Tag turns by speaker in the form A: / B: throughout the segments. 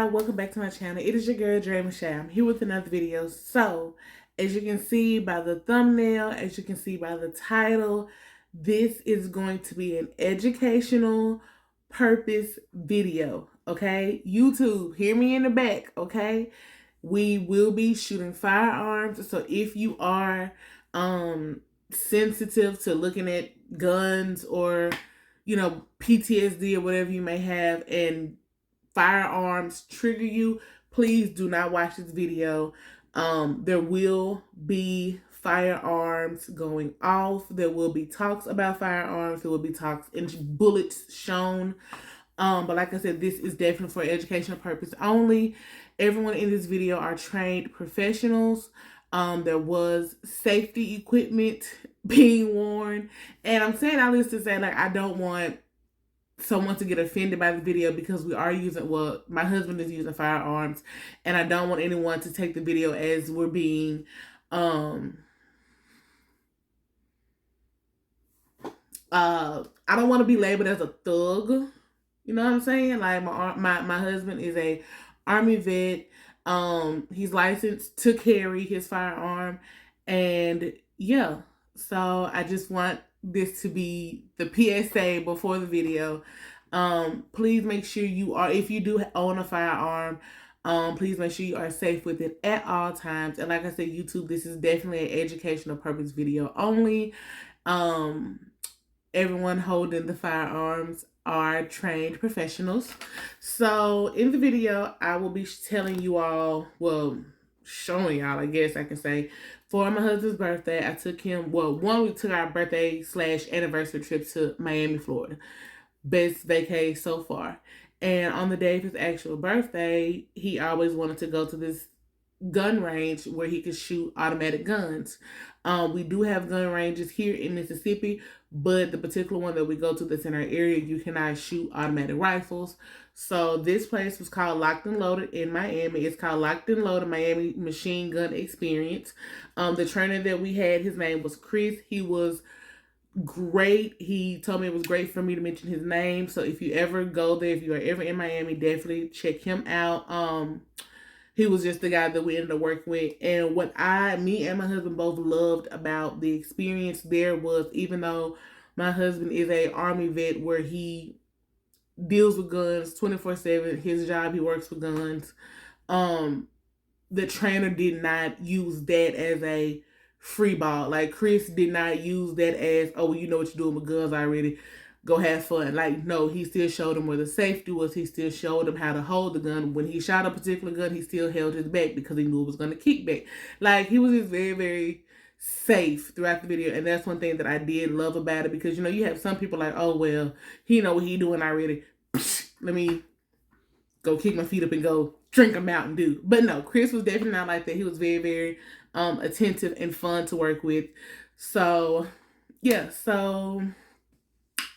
A: y'all, welcome back to my channel. It is your girl Dre Michelle. I'm here with another video. So as you can see by the thumbnail, as you can see by the title, this is going to be an educational purpose video. Okay, YouTube, hear me in the back. Okay, we will be shooting firearms, so if you are sensitive to looking at guns or PTSD or whatever you may have, and firearms trigger you, please do not watch this video. There will be firearms going off. There will be talks about firearms. There will be talks and bullets shown. But like I said, this is definitely for educational purpose only. Everyone in this video are trained professionals. There was safety equipment being worn. And I'm saying all this to say, like, I don't want someone to get offended by the video because we are using, well, my husband is using firearms, and I don't want anyone to take the video as we're being I don't want to be labeled as a thug. You know what I'm saying? Like, my husband is a Army vet. He's licensed to carry his firearm, and yeah, so I just want this to be the PSA before the video. Please make sure you are, if you do own a firearm, please make sure you are safe with it at all times. And like I said, YouTube, this is definitely an educational purpose video only. Everyone holding the firearms are trained professionals. So in the video, I will be telling you all, well, showing y'all, I guess I can say, for my husband's birthday, I took him, well, we took our birthday / anniversary trip to Miami, Florida. Best vacay so far. And on the day of his actual birthday, he always wanted to go to this gun range where he could shoot automatic guns. We do have gun ranges here in Mississippi, but the particular one that we go to that's in our area, you cannot shoot automatic rifles. So this place was called Locked and Loaded in Miami. It's called Locked and Loaded Miami Machine Gun Experience. The trainer that we had, his name was Chris. He was great. He told me it was great for me to mention his name. So if you ever go there, if you are ever in Miami, definitely check him out. He was just the guy that we ended up working with. And what me and my husband both loved about the experience there was, even though my husband is a Army vet where he deals with guns 24/7, his job, he works with guns. The trainer did not use that as a free ball. Like, Chris did not use that as, oh, well, you know what you're doing with guns already, go have fun. Like, no, he still showed him where the safety was. He still showed him how to hold the gun. When he shot a particular gun, he still held his back because he knew it was going to kick back. Like, he was just very, very safe throughout the video. And that's one thing that I did love about it, because, you have some people like, oh, well, he know what he doing already. Let me go kick my feet up and go drink a Mountain Dew. But no, Chris was definitely not like that. He was very, very attentive and fun to work with. So, yeah, so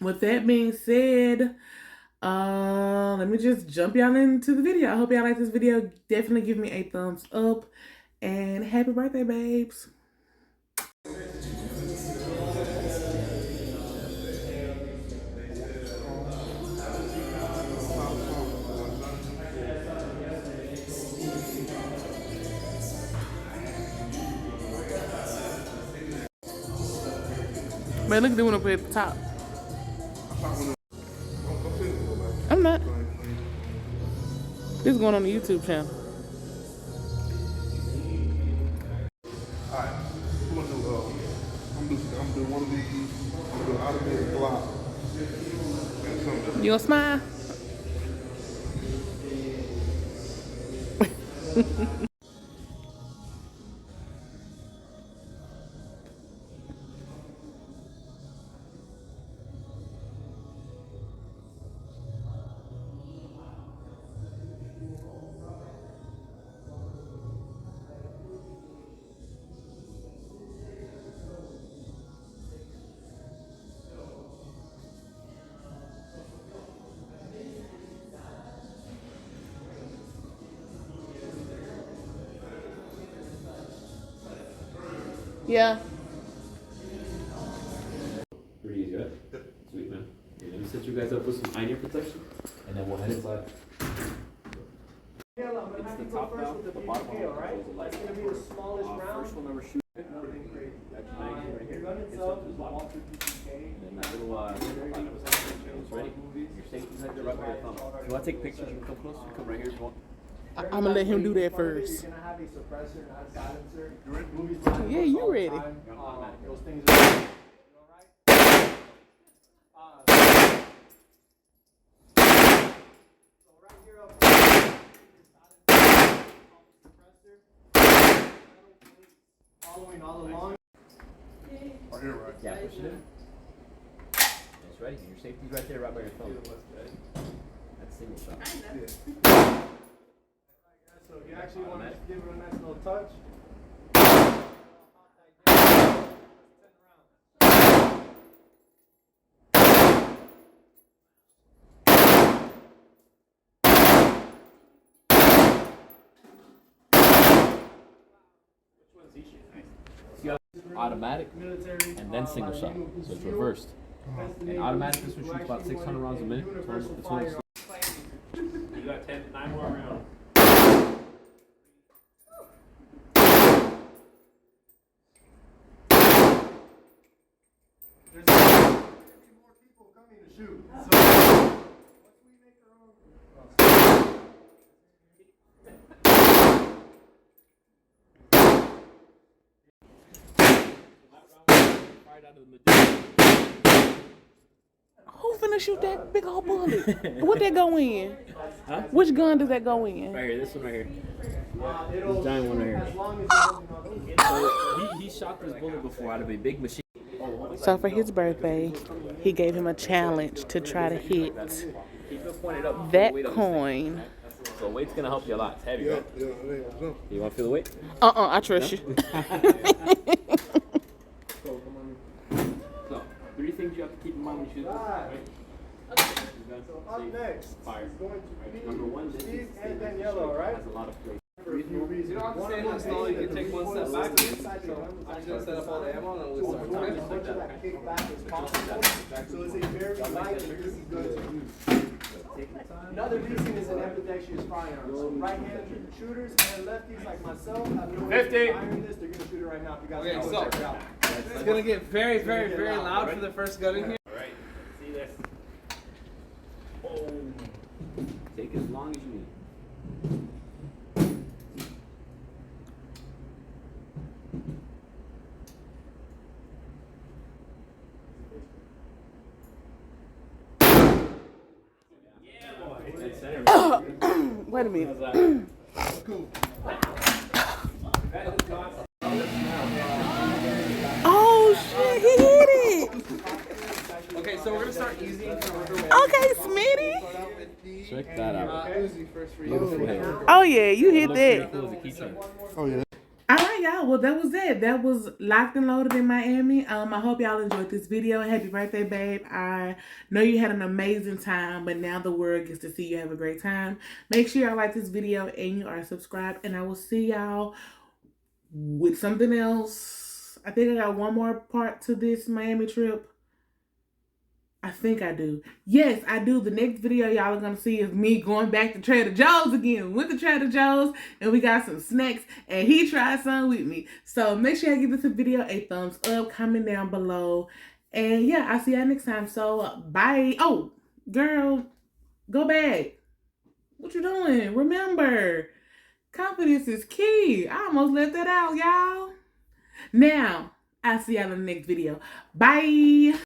A: with that being said, let me just jump y'all into the video. I hope y'all like this video. Definitely give me a thumbs up, and happy birthday, babes. Man, look at the one up here at the top. I'm not. This is going on the YouTube channel.
B: Alright, I'm gonna do one of these. I'm gonna do automatic block.
A: You gonna smile? Yeah.
C: Pretty easy, right? Yep. Sweet, man. Okay, let me set you guys up with some iron protection, and then we'll head inside. It's the top valve, the bottom one controls the light.
D: That's going to be the smallest round.
C: First one number shoot.
D: Nothing crazy.
C: That's magazine right here.
D: Your gun
C: It's
D: itself
C: up to
D: is
C: the
D: the
C: bottom.
D: Walter PPK.
C: And then that little channels ready. Your safety's right there right by your thumb. If you want to take pictures, you can come close. You come right here if you want.
A: I'm gonna let him do that first.
D: You're going to have a suppressor, not a silencer.
A: Yeah, you ready?
D: Those things are alright. So right here up following all along.
B: Right here, right?
C: Yeah, push it in. It's ready. And your safety's right there right by your thumb. That's single shot.
D: So if you actually want to give it a nice little touch.
C: Automatic and then single shot, so it's reversed. And automatic, this one shoots about 600 rounds a minute. It's one of the you got 9 more rounds.
D: There's going to be more people coming to shoot. So once we make our own.
A: Who finna shoot that big old bullet? What that go in?
C: Huh?
A: Which gun does that go in?
C: Right here, this one right here.
D: This
C: giant one right here.
D: As long as you're holding on.
C: He shot this bullet before out of a big machine.
A: So for his birthday, he gave him a challenge to try to hit
C: Keep it pointed up.
A: that coin.
C: So weight's gonna help you a lot. It's heavy, right?
B: Yeah, I know.
C: You want to feel the weight?
A: I trust you.
C: So, 3 things you have to keep in mind when you shoot this. Right?
D: So up next
C: Fire.
D: is going to be
C: Number 1, this
D: Steve
C: is
D: and Daniela, all right?
C: has a lot of flavor.
D: For a few reasons.
E: You don't have to
D: One
E: stand
D: of
E: on
D: them
E: stall, you
D: being
E: can
D: that
E: take
D: the
E: one step
D: recoil
E: back.
D: inside the gun is
E: I'm just gonna set up all the ammo and then
D: so
E: we'll
D: we
E: start
D: want
E: talking.
D: as much of that kick back as possible. So it's a very light and easy gun to use. Another reason is an ambidextrous firearm. So right-handed shooters and lefties like myself have no way of
E: 50.
D: firing this. They're gonna shoot it right now. If you guys
E: Okay,
D: want to
E: so
D: check it out.
E: it's gonna get very, very, very loud for the first gun in here.
C: Alright, see this. Oh. Take as long as you need.
A: Wait a minute. Oh shit, he hit it.
E: Okay, so we're gonna start easy.
A: Okay, Smitty.
C: Check that out.
E: Uzi first for
C: Beautiful
E: you.
C: hair.
A: Oh yeah, you hit
C: Looks pretty
A: that.
C: cool as a keychain.
B: Oh, yeah.
A: All right, y'all. Well, that was it. That was Locked and Loaded in Miami. I hope y'all enjoyed this video. Happy birthday, babe. I know you had an amazing time, but now the world gets to see you have a great time. Make sure y'all like this video and you are subscribed. And I will see y'all with something else. I think I got one more part to this Miami trip. I think I do. Yes, I do. The next video y'all are going to see is me going back to Trader Joe's again. Went to Trader Joe's and we got some snacks and he tried some with me. So make sure you give this video a thumbs up, comment down below. And yeah, I'll see y'all next time. So bye. Oh, girl, go back. What you doing? Remember, confidence is key. I almost left that out, y'all. Now, I'll see y'all in the next video. Bye.